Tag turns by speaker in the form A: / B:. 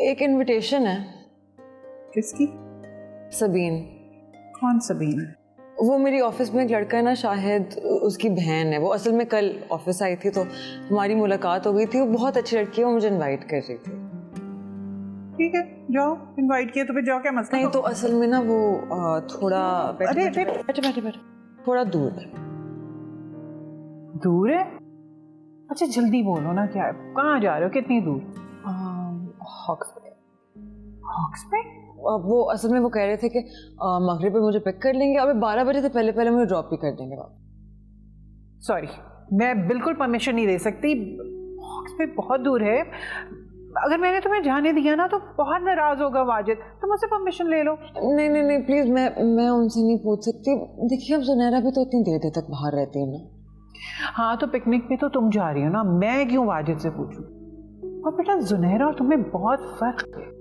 A: एक इनविटेशन है।
B: किसकी?
A: सबीन।
B: कौन सबीन?
A: वो मेरी ऑफिस में एक लड़का है ना, शाहिद, उसकी बहन है। वो असल में कल ऑफिस आई थी तो हमारी मुलाकात हो गई थी। वो बहुत अच्छी लड़की है, वो मुझे इनवाइट कर रही थी।
B: ठीक है, जाओ, इनवाइट किया तो फिर जाओ, क्या मसला?
A: नहीं तो असल में ना वो थोड़ा
B: अरे
A: बैठे थोड़ा दूर है।
B: दूर है? अच्छा जल्दी बोलो ना, क्या है, कहाँ जा रहे हो, कितनी दूर?
A: हॉक्स पे।
B: हॉक्स पे?
A: वो असल में वो कह रहे थे कि मगरिब पे मुझे पिक कर लेंगे और 12 बजे से पहले पहले मुझे ड्रॉप भी कर देंगे वापस।
B: सॉरी, मैं बिल्कुल परमिशन नहीं दे सकती। हॉक्स पे बहुत दूर है। अगर मैंने तुम्हें जाने दिया ना तो बहुत नाराज होगा वाजिद, तो मुझसे परमिशन ले लो।
A: नहीं नहीं नहीं प्लीज, मैं उनसे नहीं पूछ सकती। देखिए अब जुनैरा भी तो इतनी देर देर तक बाहर रहती है ना।
B: हाँ तो पिकनिक पे तो तुम जा रही हो ना, मैं क्यों वाजिद से पूछूं? और बेटा जुनैरा और तुम्हें बहुत फर्क है।